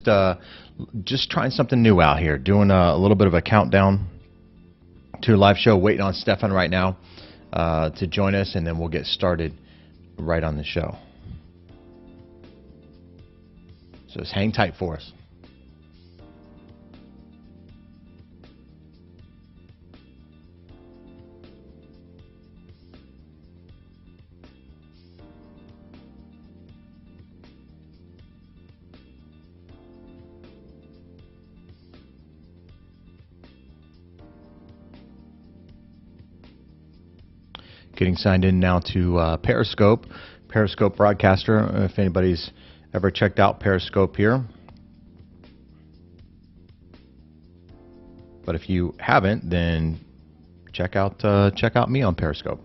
Just trying something new out here. Doing a little bit of a countdown to a live show. Waiting on Stefan right now to join us, and then we'll get started right on the show. So just hang tight for us. Getting signed in now to Periscope broadcaster. If anybody's ever checked out Periscope here, but if you haven't, then check out me on Periscope.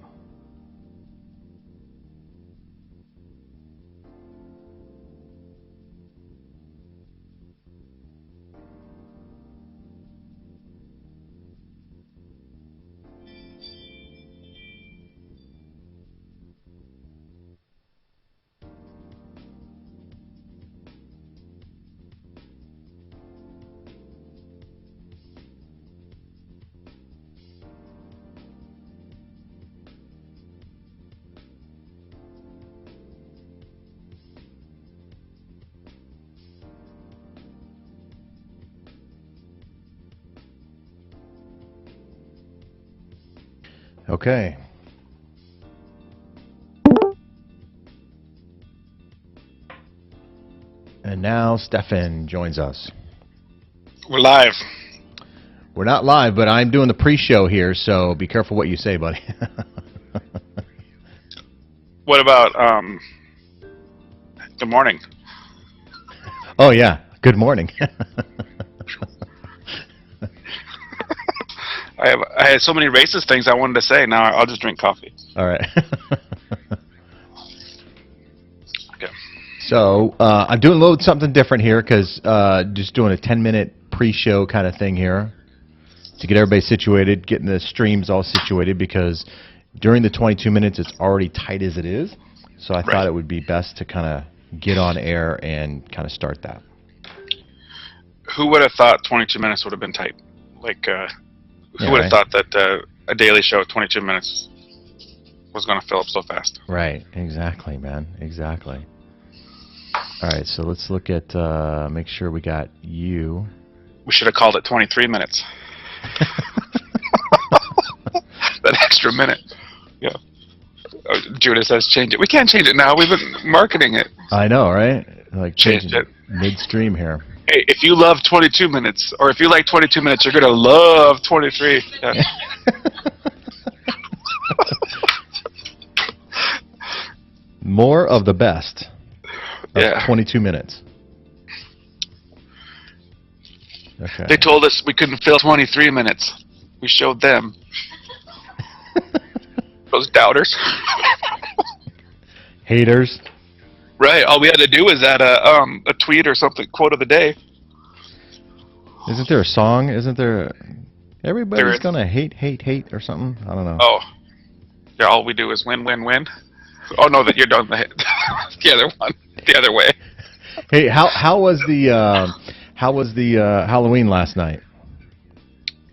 Okay. And now Stefan joins us. We're live. We're not live, but I'm doing the pre-show here, so be careful what you say, buddy. What about good morning? Oh yeah, good morning. I had so many racist things I wanted to say. Now I'll just drink coffee. All right. Okay. So I'm doing a little something different here because just doing a 10-minute pre-show kind of thing here to get everybody situated, getting the streams all situated, because during the 22 minutes it's already tight as it is. So I thought it would be best to kind of get on air and kind of start that. Who would have thought 22 minutes would have been tight? Like, who would have thought that a daily show at 22 minutes was going to fill up so fast? Right. Exactly, man. Exactly. All right. So let's look at, make sure we got you. We should have called it 23 minutes. That extra minute. Yeah. Judah says change it. We can't change it now. We've been marketing it. I know, right? Like change it midstream here. Hey, if you love 22 minutes, or if you like 22 minutes, you're going to love 23. Yeah. More of the best of 22 minutes. Okay. They told us we couldn't fill 23 minutes. We showed them. Those doubters. Haters. Right. All we had to do was add a tweet or something, quote of the day. Isn't there a song? Isn't there? Everybody's gonna hate or something. I don't know. Oh, yeah. All we do is win, win, win. Oh no, that you're done. The other one, the other way. Hey, how was the Halloween last night?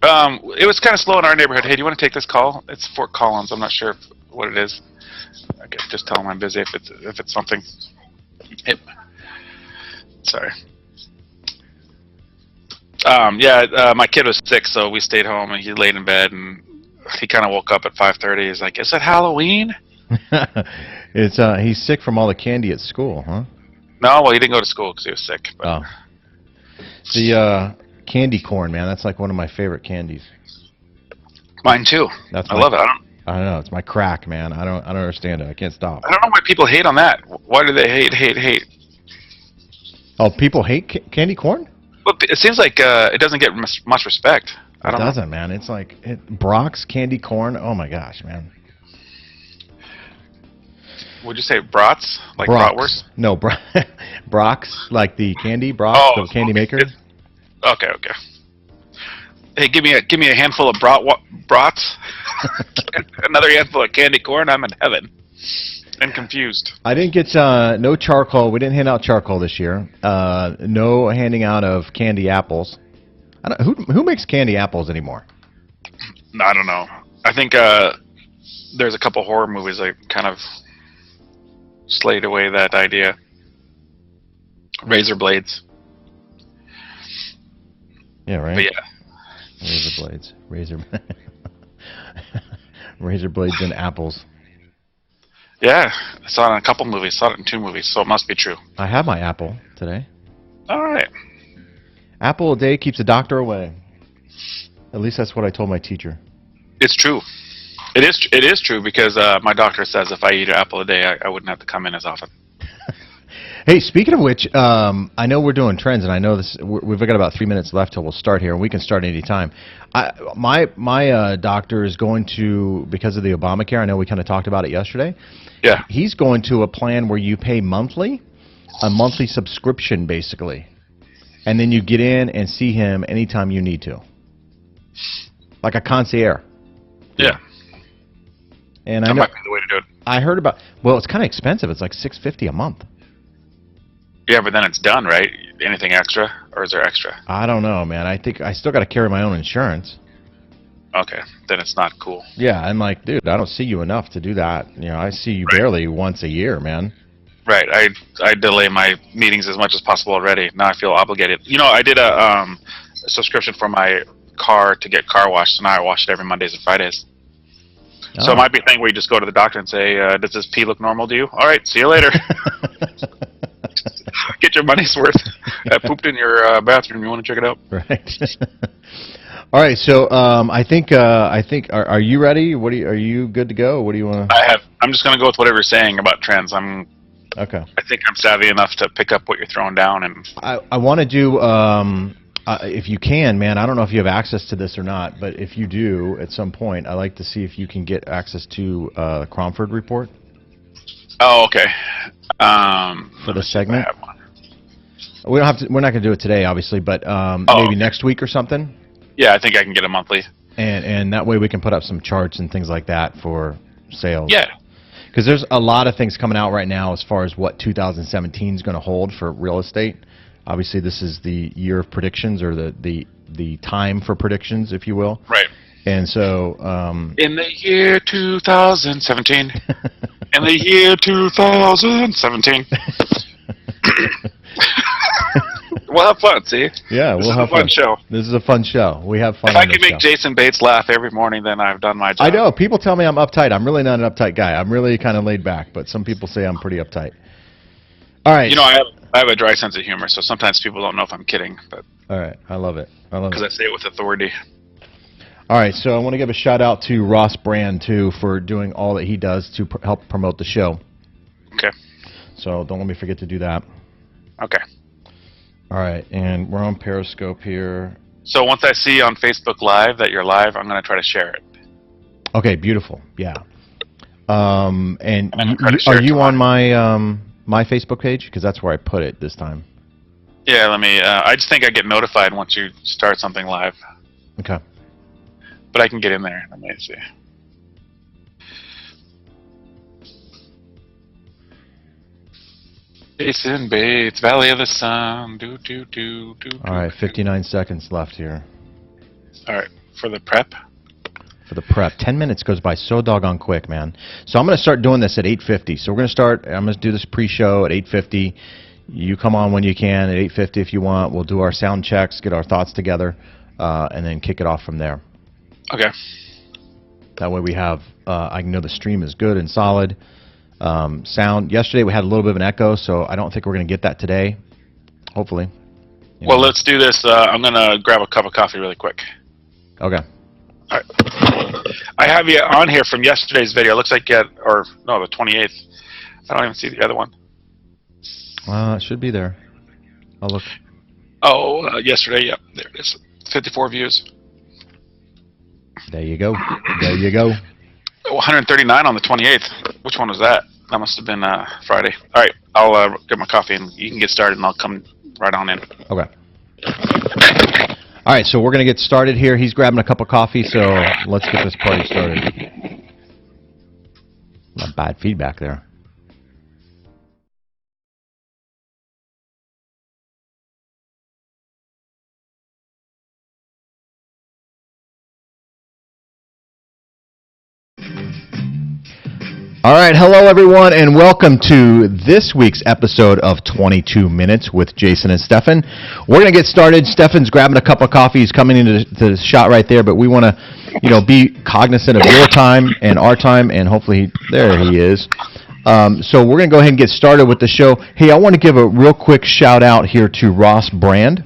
It was kind of slow in our neighborhood. Hey, do you want to take this call? It's Fort Collins. I'm not sure what it is. Okay, just tell them I'm busy if it's something. Yep. Sorry. My kid was sick, so we stayed home, and he laid in bed, and he kind of woke up at 5:30. He's like, "Is it Halloween?" It's he's sick from all the candy at school, huh? No, well, he didn't go to school because he was sick. But. Oh. The candy corn, man. That's like one of my favorite candies. Mine too. I love it. I don't know. It's my crack, man. I don't understand it. I can't stop. I don't know why people hate on that. Why do they hate? Oh, people hate candy corn? Well, it seems like it doesn't get much respect. It doesn't, man. It's like Brock's candy corn. Oh my gosh, man. Would you say brats? Like bratwurst? No, Brock's, like the candy, Brock's, the candy maker. Okay. Hey, give me a handful of brats. Another handful of candy corn. I'm in heaven. and confused. I didn't get no charcoal. We didn't hand out charcoal this year. No handing out of candy apples. I don't, who makes candy apples anymore? I don't know. I think there's a couple horror movies that kind of slayed away that idea. Razor blades. Yeah, right. But yeah. Razor blades. Razor blades and apples. Yeah, I saw it in a couple movies. Saw it in 2 movies, so it must be true. I have my apple today. All right. Apple a day keeps the doctor away. At least that's what I told my teacher. It's true. It is true because my doctor says if I eat an apple a day, I wouldn't have to come in as often. Hey, speaking of which, I know we're doing trends, and I know this. We've got about 3 minutes left till we'll start here, and we can start any time. My doctor is going to, because of the Obamacare. I know we kind of talked about it yesterday. Yeah. He's going to a plan where you pay monthly, a monthly subscription basically, and then you get in and see him anytime you need to, like a concierge. Yeah. And That I know might be the way to do it. I heard about. Well, it's kind of expensive. It's like $650 a month. Yeah, but then it's done, right? Anything extra, or is there extra? I don't know, man. I think I still got to carry my own insurance. Okay, then it's not cool. Yeah, I'm like, dude, I don't see you enough to do that. You know, I see you barely once a year, man. Right. I delay my meetings as much as possible already. Now I feel obligated. You know, I did a subscription for my car to get car washed, so now I wash it every Mondays and Fridays. So Oh. it might be a thing where you just go to the doctor and say, does this pee look normal to you? All right, see you later. Get your money's worth. I pooped in your bathroom. You want to check it out? Right. All right. So I think are you ready? Are you good to go? What do you want to? I'm just going to go with whatever you're saying about trends. Okay. I think I'm savvy enough to pick up what you're throwing down. And I want to do if you can, man. I don't know if you have access to this or not, but if you do, at some point, I'd like to see if you can get access to Cromford Report. Oh, okay. For the segment. I have one. We don't have to. We're not going to do it today, obviously, but maybe next week or something. Yeah, I think I can get a monthly. And that way we can put up some charts and things like that for sales. Yeah. Because there's a lot of things coming out right now as far as what 2017 is going to hold for real estate. Obviously, this is the year of predictions, or the time for predictions, if you will. Right. And so in the year 2017. In the year 2017. We'll have fun, see? Yeah, we'll have fun. Show. This is a fun show. We have fun. If I can make Jayson Bates laugh every morning, then I've done my job. I know. People tell me I'm uptight. I'm really not an uptight guy. I'm really kind of laid back, but some people say I'm pretty uptight. All right. You know, I have a dry sense of humor, so sometimes people don't know if I'm kidding. But all right. I love it. Because I say it with authority. All right. So I want to give a shout out to Ross Brand, too, for doing all that he does to help promote the show. Okay. So don't let me forget to do that. Okay. All right, and we're on Periscope here. So once I see on Facebook Live that you're live, I'm going to try to share it. Okay, beautiful. Yeah. And are you on my my Facebook page? Because that's where I put it this time. Yeah, let me. I just think I get notified once you start something live. Okay. But I can get in there. Let me see. Jayson Bates, Valley of the Sun. All right, 59 seconds left here. All right, for the prep. For the prep, 10 minutes goes by so doggone quick, man. So I'm going to start doing this at 8:50. So we're going to start. I'm going to do this pre-show at 8:50. You come on when you can at 8:50 if you want. We'll do our sound checks, get our thoughts together, and then kick it off from there. Okay. That way we have. I know the stream is good and solid. Sound. Yesterday we had a little bit of an echo, so I don't think we're going to get that today. Hopefully. Well, let's do this. I'm going to grab a cup of coffee really quick. Okay. All right. I have you on here from yesterday's video. It looks like the 28th. I don't even see the other one. It should be there. I'll look. Oh, yesterday. Yep, there it is. 54 views. There you go. There you go. 139 on the 28th. Which one was that? That must have been Friday. All right, I'll get my coffee and you can get started, and I'll come right on in. Okay. All right, so we're going to get started here. He's grabbing a cup of coffee, so let's get this party started. Not bad feedback there. All right, hello everyone, and welcome to this week's episode of 22 Minutes with Jayson and Stefan. We're going to get started. Stefan's grabbing a cup of coffee. He's coming into the shot right there, but we want to, be cognizant of your time and our time, and hopefully, there he is. So we're going to go ahead and get started with the show. Hey, I want to give a real quick shout out here to Ross Brand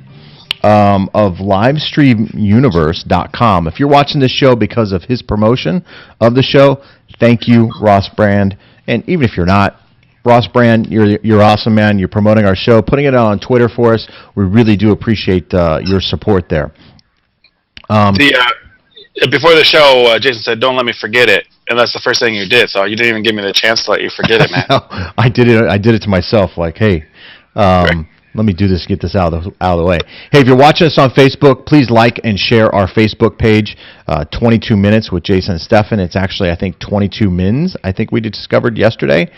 of LivestreamUniverse.com. If you're watching this show because of his promotion of the show, thank you, Ross Brand. And even if you're not, Ross Brand, you're awesome, man. You're promoting our show, putting it out on Twitter for us. We really do appreciate your support there. Before the show, Jayson said, "Don't let me forget it," and that's the first thing you did. So you didn't even give me the chance to let you forget it, man. I did it to myself. Like, hey, let me do this, get this out of the way. Hey, if you're watching us on Facebook, please like and share our Facebook page, 22 Minutes with Jayson and Stefan. It's actually, I think, 22 Mins, I think we discovered yesterday.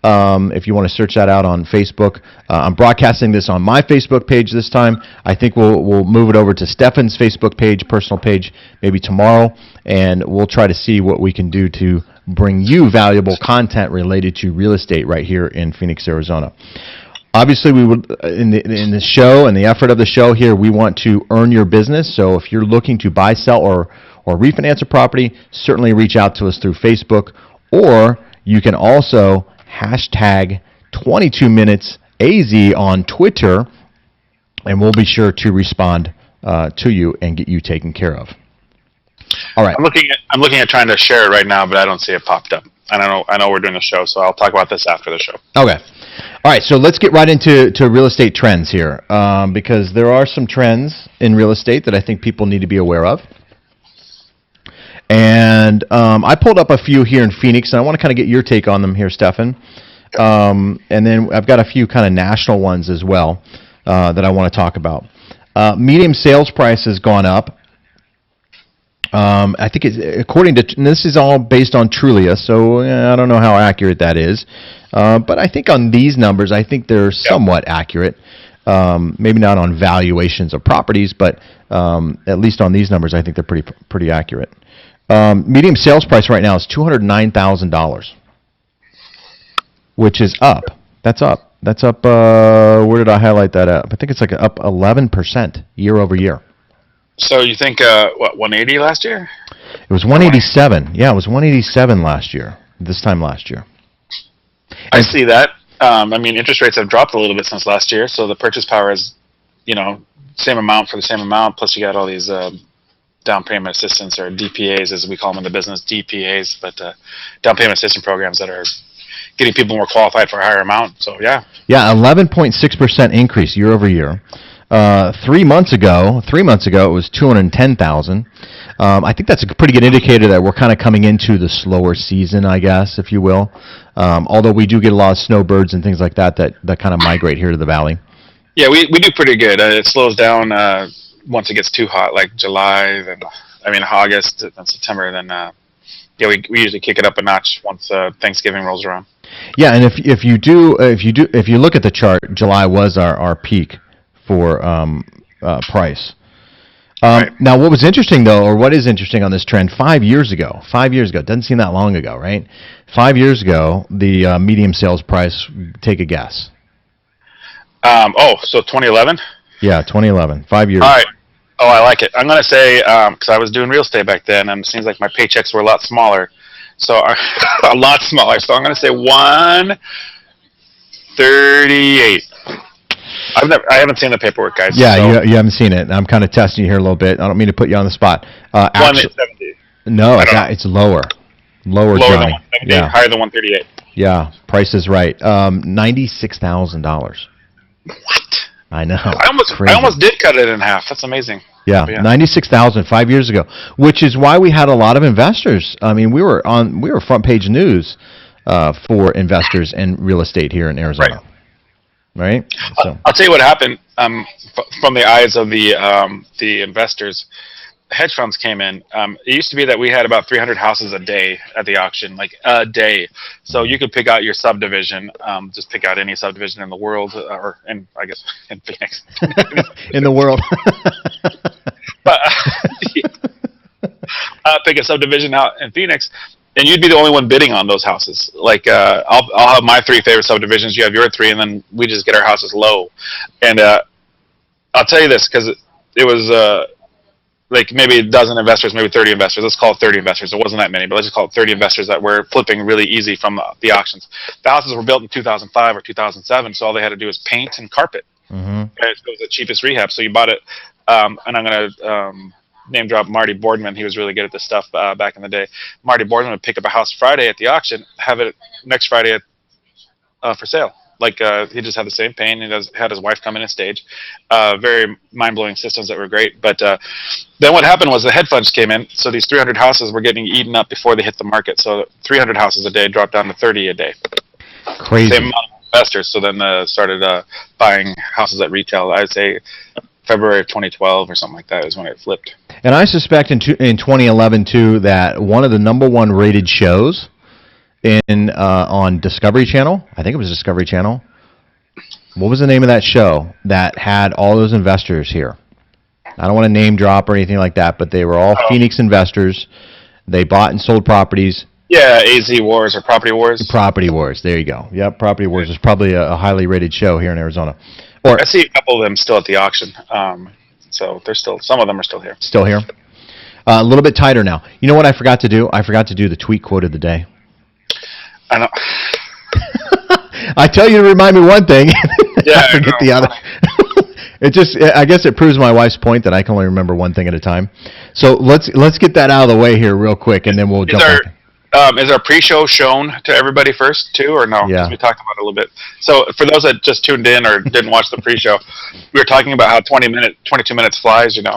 If you want to search that out on Facebook. I'm broadcasting this on my Facebook page this time. I think we'll move it over to Stefan's Facebook page, personal page, maybe tomorrow, and we'll try to see what we can do to bring you valuable content related to real estate right here in Phoenix, Arizona. Obviously, we would in the show and the effort of the show here, we want to earn your business. So if you're looking to buy, sell, or refinance a property, certainly reach out to us through Facebook, or you can also hashtag 22 Minutes AZ on Twitter, and we'll be sure to respond to you and get you taken care of. All right. I'm looking at trying to share it right now, but I don't see it popped up. And I know we're doing a show, so I'll talk about this after the show. Okay. All right, so let's get right into real estate trends here, because there are some trends in real estate that I think people need to be aware of. And I pulled up a few here in Phoenix, and I want to kind of get your take on them here, Stefan. And then I've got a few kind of national ones as well that I want to talk about. Medium sales price has gone up. I think according to, and this is all based on Trulia, so I don't know how accurate that is. But I think on these numbers, I think they're somewhat accurate. Maybe not on valuations of properties, but at least on these numbers, I think they're pretty accurate. Medium sales price right now is $209,000, which is up. That's up. That's up. Where did I highlight that up? I think it's like up 11% year over year. So you think 180 last year? It was 187. Yeah, it was 187 last year. This time last year. I see that. I mean, interest rates have dropped a little bit since last year, so the purchase power is, same amount for the same amount. Plus, you got all these down payment assistance, or DPAs, as we call them in the business, DPAs, but down payment assistance programs that are getting people more qualified for a higher amount. So yeah. Yeah, 11.6% increase year over year. 3 months ago, it was 210,000. I think that's a pretty good indicator that we're kind of coming into the slower season, I guess, if you will. Although we do get a lot of snowbirds and things like that kind of migrate here to the valley. Yeah, we do pretty good. It slows down once it gets too hot, like July, August, and September. Then we usually kick it up a notch once Thanksgiving rolls around. Yeah, and if you look at the chart, July was our peak for price. Right. Now, what was interesting, though, or what is interesting on this trend, 5 years ago, it doesn't seem that long ago, right? 5 years ago, the medium sales price, take a guess. So 2011? Yeah, 2011, 5 years. All right. Oh, I like it. I'm going to say, because I was doing real estate back then, and it seems like my paychecks were a lot smaller. So, a lot smaller. So, I'm going to say 138. I haven't seen the paperwork, guys. Yeah, so. You haven't seen it. I'm kind of testing you here a little bit. I don't mean to put you on the spot. 170. No, it's lower. Lower, Johnny. Than 170, yeah. Higher than 138. Yeah, price is right. $96,000. What? I know. I almost did cut it in half. That's amazing. Yeah, 96,000 5 years ago, which is why we had a lot of investors. I mean, we were front page news for investors in real estate here in Arizona. Right? So. I'll tell you what happened from the eyes of the investors. Hedge funds came in. It used to be that we had about 300 houses a day at the auction, like a day. So you could pick out your subdivision, just pick out any subdivision in the world, or in Phoenix. In the world. But pick a subdivision out in Phoenix, and you'd be the only one bidding on those houses. Like I'll have my 3 favorite subdivisions, you have your 3, and then we just get our houses low. And I'll tell you this because it was like maybe a dozen investors, maybe 30 investors. Let's call it 30 investors. It wasn't that many, but let's just call it 30 investors that were flipping really easy from the auctions. The houses were built in 2005 or 2007, so all they had to do was paint and carpet. Mm-hmm. It was the cheapest rehab, so you bought it. And I'm going to name drop Marty Boardman. He was really good at this stuff back in the day. Marty Boardman would pick up a house Friday at the auction, have it next Friday for sale. Like he just had the same pain. He had his wife come in and stage. Very mind-blowing systems that were great. But then what happened was the hedge funds came in. So these 300 houses were getting eaten up before they hit the market. So 300 houses a day dropped down to 30 a day. Crazy. Same amount of investors. So then started buying houses at retail. I'd say February of 2012 or something like that is when it flipped. And I suspect in 2011 too that one of the #1 rated shows in on Discovery Channel, I think it was Discovery Channel. What was the name of that show that had all those investors here? I don't want to name drop or anything like that, but they were all Phoenix investors. They bought and sold properties. Yeah, AZ Wars or Property Wars. Property Wars. There you go. Yep, Property Wars is probably a highly rated show here in Arizona. Or I see a couple of them still at the auction. So they're still, some of them are still here. Still here. A little bit tighter now. You know what I forgot to do? I forgot to do the tweet quote of the day. I know. I tell you to remind me one thing. Yeah, I forget the other. I guess it proves my wife's point that I can only remember one thing at a time. So let's get that out of the way here real quick, and then we'll jump back. Is our pre-show shown to everybody first too, or no? Yeah. We talked about it a little bit. So for those that just tuned in or didn't watch the pre-show, we were talking about how 22 minutes flies, and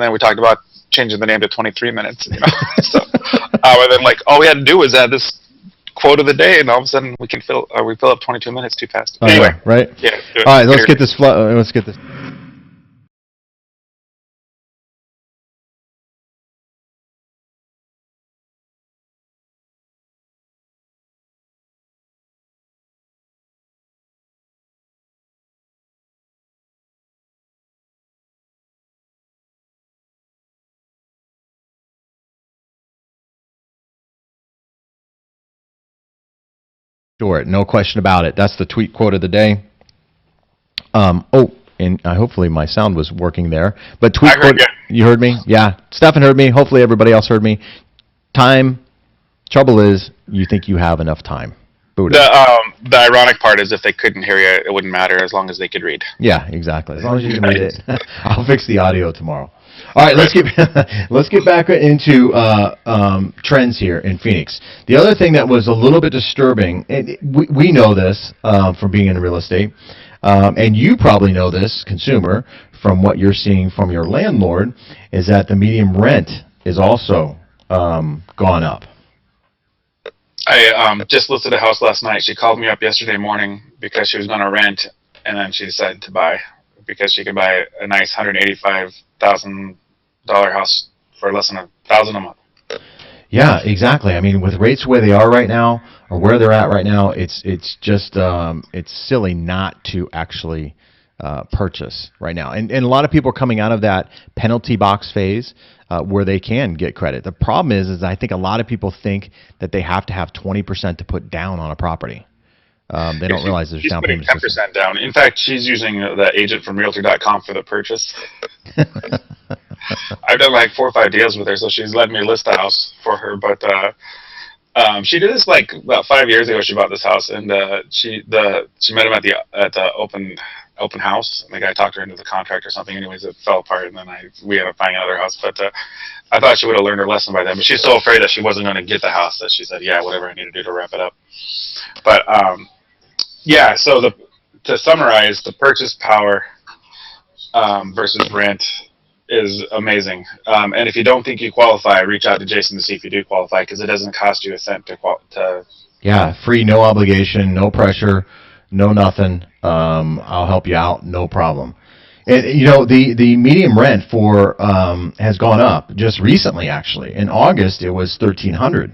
then we talked about changing the name to 23 minutes. So, and then all we had to do was add this quote of the day, and all of a sudden we fill up 22 minutes too fast. Anyway, right? Yeah. All right, let's get this. Let's get this. Sure, no question about it. That's the tweet quote of the day. And hopefully my sound was working there. But tweet quote, you heard me? Yeah, Stefan heard me. Hopefully everybody else heard me. Trouble is, you think you have enough time. Buddha. The ironic part is if they couldn't hear you, it wouldn't matter as long as they could read. Yeah, exactly. As long as you can read it. I'll fix the audio tomorrow. All right, let's get back into trends here in Phoenix. The other thing that was a little bit disturbing, and we know this from being in real estate, and you probably know this, consumer, from what you're seeing from your landlord, is that the median rent is also gone up. I just listed a house last night. She called me up yesterday morning because she was going to rent, and then she decided to buy because she could buy a nice $185,000 house for less than $1,000 a month. Yeah, exactly. I mean, with rates where they are right now, or where they're at right now, it's just it's silly not to actually purchase right now. And a lot of people are coming out of that penalty box phase where they can get credit. The problem is I think a lot of people think that they have to have 20% to put down on a proproperty. They don't realize there's down payment. She's putting 10% down. In fact, she's using the agent from Realtor.com for the purchase. I've done 4 or 5 deals with her, so she's letting me list the house for her. But she did this about 5 years ago. She bought this house, and she met him at the open house. And the guy talked her into the contract or something. Anyways, it fell apart, and then we ended up finding another house. But I thought she would have learned her lesson by then. But she's so afraid that she wasn't going to get the house that she said, "Yeah, whatever I need to do to wrap it up." But yeah. So to summarize, the purchase power versus rent is amazing. And if you don't think you qualify, reach out to Jayson to see if you do qualify, because it doesn't cost you a cent to yeah, free, no obligation, no pressure, no nothing. I'll help you out, no problem. And the median rent for has gone up just recently. Actually, in August it was $1,300.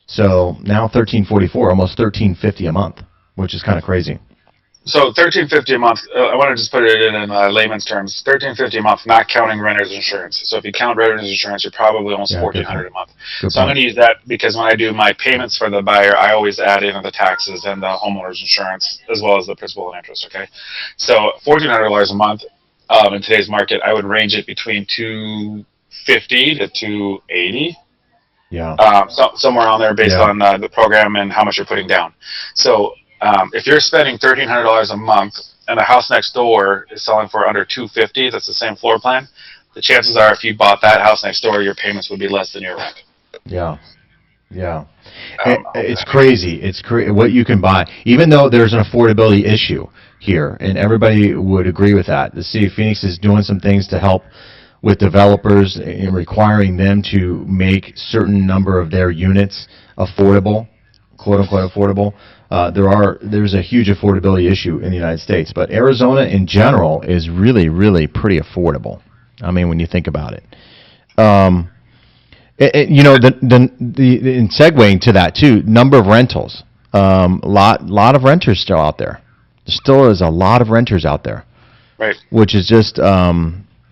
So now $1,344, almost $1,350 a month, which is kind of crazy. So $13.50 a month. I want to just put it in layman's terms. $13.50 a month, not counting renter's insurance. So if you count renter's insurance, you're probably almost Yeah, good $1,400 point. a month. Good So I'm going point. to use that because when I do my payments for the buyer, I always add in the taxes and the homeowner's insurance as well as the principal and interest. Okay, so $1,400 a month in today's market, I would range it between 250 to 280. Yeah. Somewhere on there based Yeah. on the program and how much you're putting down. So if you're spending $1,300 a month and the house next door is selling for under 250, that's the same floor plan. The chances are, if you bought that house next door, your payments would be less than your rent. Yeah. Yeah. Hopefully It's that makes sense. crazy. What you can buy, even though there's an affordability issue here, and everybody would agree with that. The city of Phoenix is doing some things to help with developers in requiring them to make certain number of their units affordable, quote unquote affordable. There's a huge affordability issue in the United States, but Arizona in general is really, really pretty affordable. I mean, when you think about it. Um, you know, in segueing to that too, number of rentals. Lot of renters still out there. There still is a lot of renters out there, Right. which is just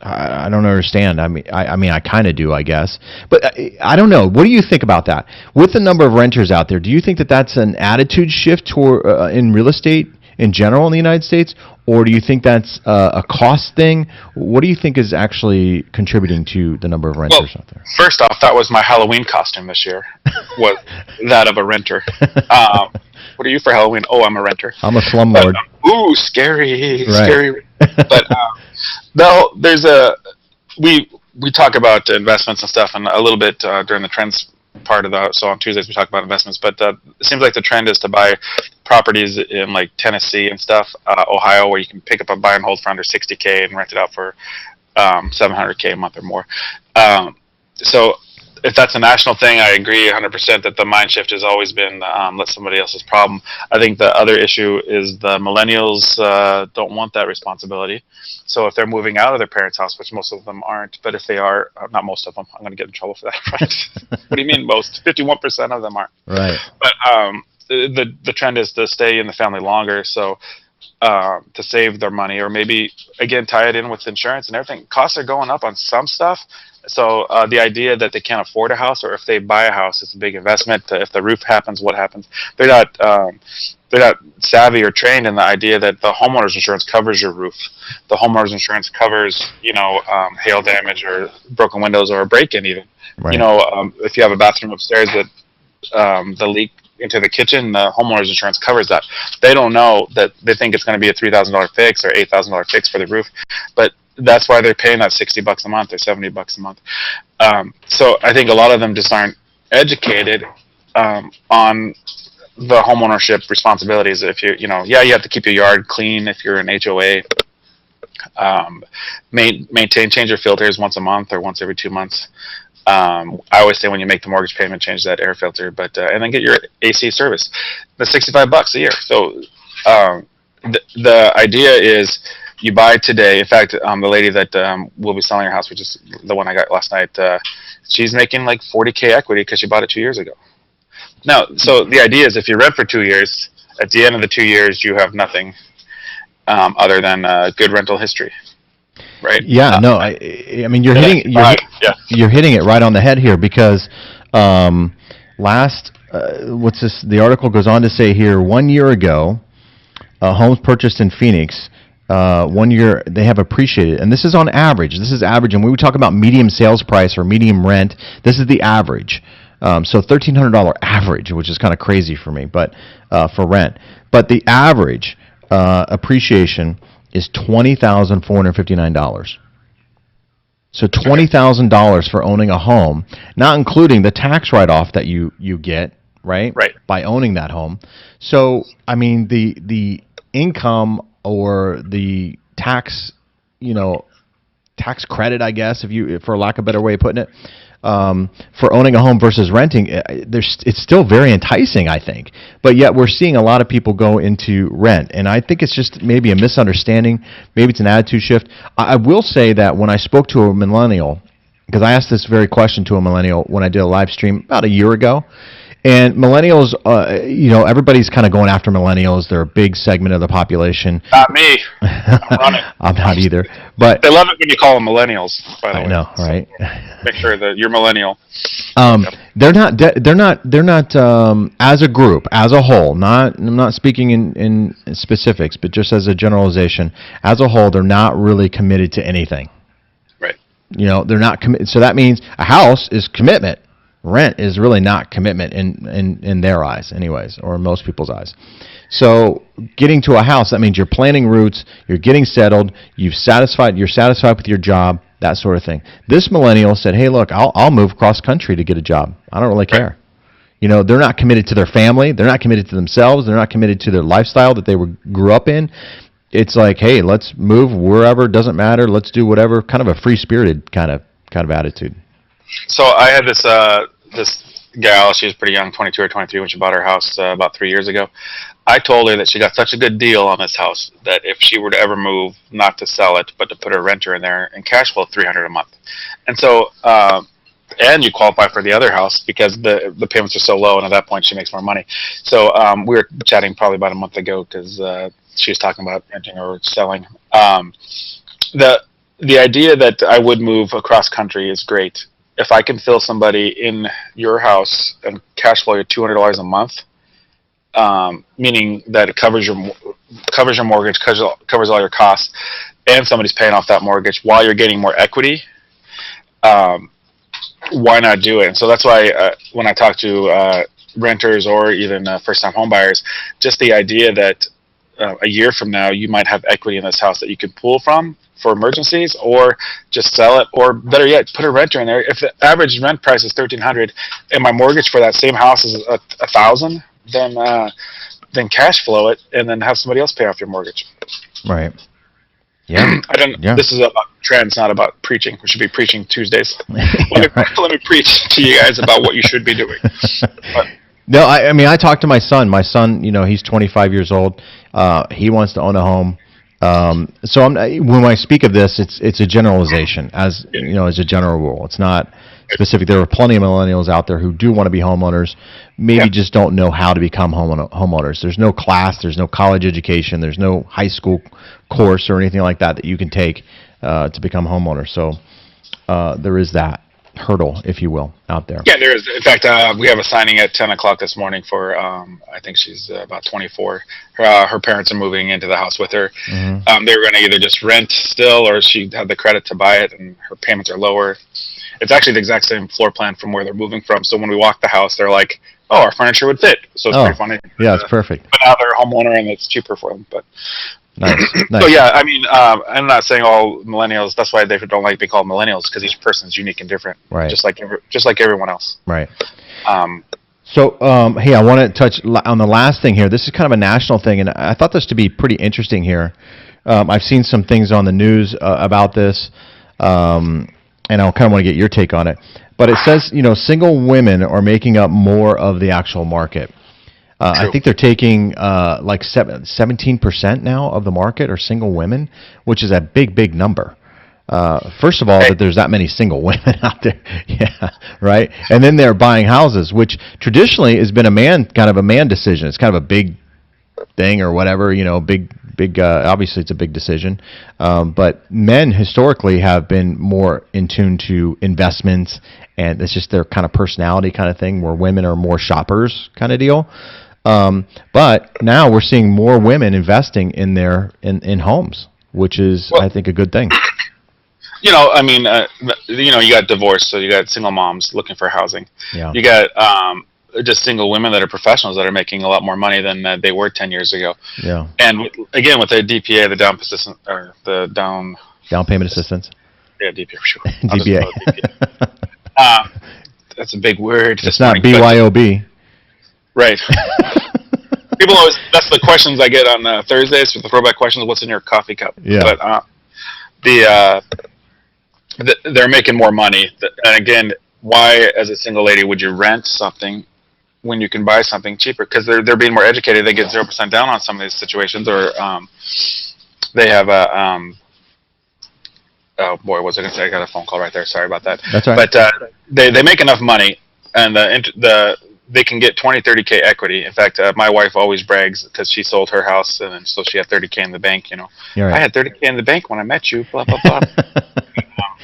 I don't understand. I mean, I kind of do, I guess, but I don't know. What do you think about that? With the number of renters out there, do you think that that's an attitude shift toward in real estate in general in the United States, or do you think that's a cost thing? What do you think is actually contributing to the number of Well, renters out there? first off, that was my Halloween costume this year, was that of a renter. What are you for Halloween? Oh, I'm a renter. I'm a But slumlord. ooh, scary, Right. scary. But no, there's a we talk about investments and stuff, and a little bit during the trends part of the. So on Tuesdays we talk about investments, but it seems like the trend is to buy properties in like Tennessee and stuff, Ohio, where you can pick up a buy and hold for under 60K and rent it out for 700K a month or more. So if that's a national thing, I agree 100% that the mind shift has always been let somebody else's problem. I think the other issue is the millennials don't want that responsibility. So if they're moving out of their parents' house, which most of them aren't, but if they are, not most of them, I'm going to get in trouble for that. Right? What do you mean most? 51% of them aren't. Right. But the trend is to stay in the family longer. So to save their money, or maybe again tie it in with insurance and everything. Costs are going up on some stuff, so the idea that they can't afford a house, or if they buy a house, it's a big investment. If the roof happens, what happens? They're not savvy or trained in the idea that the homeowner's insurance covers your roof. The homeowner's insurance covers hail damage or broken windows or a break-in even. Right. If you have a bathroom upstairs that the leak into the kitchen, the homeowner's insurance covers that. They don't know that. They think it's going to be a $3,000 fix or $8,000 fix for the roof, but that's why they're paying that $60 a month or $70 a month. So I think a lot of them just aren't educated on the homeownership responsibilities. If you have to keep your yard clean if you're an HOA. Change your filters once a month or once every 2 months. I always say when you make the mortgage payment, change that air filter, but and then get your AC service. That's $65 a year. So the idea is you buy today. In fact, the lady that will be selling her house, which is the one I got last night, she's making like 40K equity because she bought it 2 years ago. Now, so the idea is if you rent for 2 years, at the end of the 2 years, you have nothing other than good rental history. Right? Yeah, no, I mean you're hitting it right on the head here because what's this? The article goes on to say here 1 year ago, homes purchased in Phoenix 1 year they have appreciated, and this is on average. This is average, and when we talk about medium sales price or medium rent, this is the average. So $1,300 average, which is kind of crazy for me, but for rent. But the average appreciation is $20,459. So $20,000 for owning a home, not including the tax write-off that you get, right? Right. By owning that home. So I mean the income or the tax, tax credit, I guess, for lack of a better way of putting it, for owning a home versus renting, it's still very enticing, I think. But yet we're seeing a lot of people go into rent, and I think it's just maybe a misunderstanding. Maybe it's an attitude shift. I will say that when I spoke to a millennial, because I asked this very question to a millennial when I did a live stream about a year ago, And millennials, everybody's kind of going after millennials. They're a big segment of the population. Not me. I'm running. I'm not either. But They love it when you call them millennials, by the way. I know, right? Make sure that you're millennial. They're not as a group, as a whole. I'm not speaking in specifics, but just as a generalization. As a whole, they're not really committed to anything. Right. They're not committed. So that means a house is commitment. Rent is really not commitment in their eyes, anyways, or in most people's eyes. So getting to a house, that means you're planting roots, you're getting settled, you're satisfied with your job, that sort of thing. This millennial said, "Hey, look, I'll move cross country to get a job. I don't really care." They're not committed to their family, they're not committed to themselves, they're not committed to their lifestyle that they grew up in. It's like, "Hey, let's move wherever, doesn't matter, let's do whatever," kind of a free-spirited kind of attitude. So I had this gal. She was pretty young, 22 or 23, when she bought her house about 3 years ago. I told her that she got such a good deal on this house that if she were to ever move, not to sell it, but to put a renter in there and cash flow $300 a month. And so, and you qualify for the other house because the payments are so low, and at that point she makes more money. So we were chatting probably about a month ago because she was talking about renting or selling. The idea that I would move across country is great. If I can fill somebody in your house and cash flow you $200 a month, meaning that it covers your mortgage, covers all your costs, and somebody's paying off that mortgage while you're getting more equity, why not do it? And so that's why when I talk to renters or even first-time home buyers, just the idea that a year from now you might have equity in this house that you could pull from for emergencies, or just sell it, or better yet, put a renter in there. If the average rent price is $1,300 and my mortgage for that same house is $1,000, then cash flow it and then have somebody else pay off your mortgage. Right. Yeah. Yeah. This is about trends, not about preaching. We should be preaching Tuesdays. Let me preach to you guys about what you should be doing. No, I mean, I talked to my son. My son, he's 25 years old. He wants to own a home. So when I speak of this, it's a generalization, as as a general rule. It's not specific. There are plenty of millennials out there who do want to be homeowners, maybe just don't know how to become homeowners. There's no class, there's no college education, there's no high school course or anything like that you can take to become homeowners. So there is that hurdle, if you will, out there. Yeah, there is. In fact, we have a signing at 10 o'clock this morning for, I think she's about 24. Her parents are moving into the house with her. Mm-hmm. They were going to either just rent still, or she had the credit to buy it, and her payments are lower. It's actually the exact same floor plan from where they're moving from. So when we walk the house, they're like, "Oh, our furniture would fit." So it's pretty funny. Yeah, it's perfect. But now they're a homeowner, and it's cheaper for them. But nice. So yeah, I mean, I'm not saying all millennials. That's why they don't like being called millennials, because each person is unique and different, right? Just like everyone else, right? So, hey, I want to touch on the last thing here. This is kind of a national thing, and I thought this to be pretty interesting here. I've seen some things on the news about this, and I kind of want to get your take on it. But it says, single women are making up more of the actual market. I think they're taking like 17% now of the market are single women, which is a big number. First of all, that there's that many single women out there, yeah, right. And then they're buying houses, which traditionally has been a man decision. It's kind of a big thing or whatever, big. Obviously, it's a big decision, but men historically have been more in tune to investments, and it's just their kind of personality kind of thing. Where women are more shoppers kind of deal. But now we're seeing more women investing in homes, which is, I think, a good thing. I mean, you got divorce, so you got single moms looking for housing. Yeah. You got just single women that are professionals that are making a lot more money than they were 10 years ago. Yeah. And again, with the DPA, the down payment assistance. Yeah, DPA for sure. DPA. That's a big word. It's not BYOB. Right. People always, that's the questions I get on Thursdays for the throwback questions. What's in your coffee cup? Yeah. But they're making more money. And again, why, as a single lady, would you rent something when you can buy something cheaper? Because they're being more educated. They get 0% down on some of these situations, or they have a oh boy, what was I going to say? I got a phone call right there. Sorry about that. That's all right. But they make enough money, and they can get 20, 30K equity. In fact, my wife always brags because she sold her house and so she had 30K in the bank. You're I right. had 30K in the bank when I met you. Blah blah blah.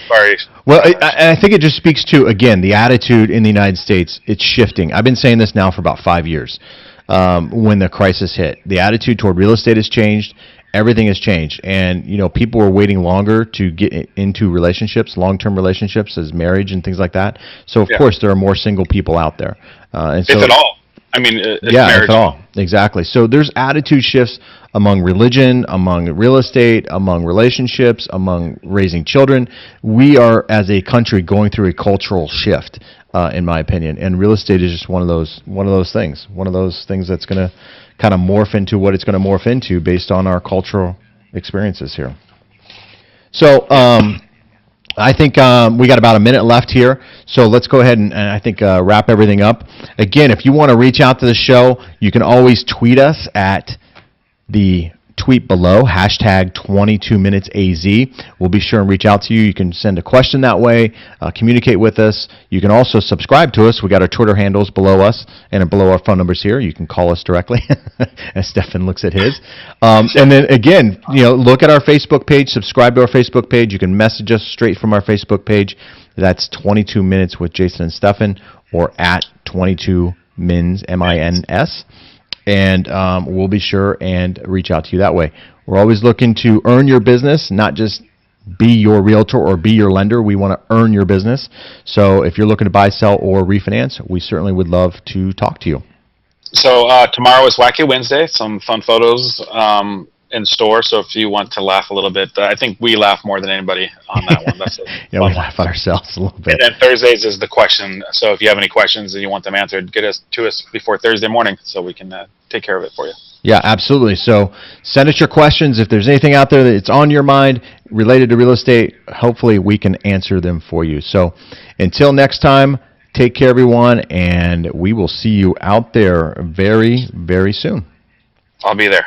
Sorry. Well, I think it just speaks to, again, the attitude in the United States. It's shifting. I've been saying this now for about 5 years. When the crisis hit, the attitude toward real estate has changed. Everything has changed, and people were waiting longer to get into relationships, long-term relationships, as marriage and things like that. So, of Yeah. course, there are more single people out there, and so If at all. I mean, if yeah, marriage. if at all. Exactly. So there's attitude shifts among religion, among real estate, among relationships, among raising children. We are, as a country, going through a cultural shift, in my opinion, and real estate is just one of those things. One of those things that's going to kind of morph into what it's going to morph into based on our cultural experiences here. So, I think we got about a minute left here, so let's go ahead and I think wrap everything up. Again, if you want to reach out to the show, you can always tweet us at the tweet below, hashtag 22minutesaz. We'll be sure and reach out to you. You can send a question that way, communicate with us. You can also subscribe to us. We got our Twitter handles below us and below our phone numbers here. You can call us directly as Stefan looks at his. And then again, look at our Facebook page, subscribe to our Facebook page. You can message us straight from our Facebook page. That's 22 Minutes with Jayson and Stefan, or at 22mins, M-I-N-S. And we'll be sure and reach out to you that way. We're always looking to earn your business, not just be your realtor or be your lender. We want to earn your business. So if you're looking to buy, sell, or refinance, we certainly would love to talk to you. So tomorrow is Wacky Wednesday. Some fun photos in store. So if you want to laugh a little bit, I think we laugh more than anybody on that one. That's Yeah, we laugh at ourselves a little bit. And then Thursdays is the question. So if you have any questions and you want them answered, get us to us before Thursday morning so we can take care of it for you. Yeah, absolutely. So send us your questions. If there's anything out there that's on your mind related to real estate, hopefully we can answer them for you. So until next time, take care, everyone, and we will see you out there very, very soon. I'll be there.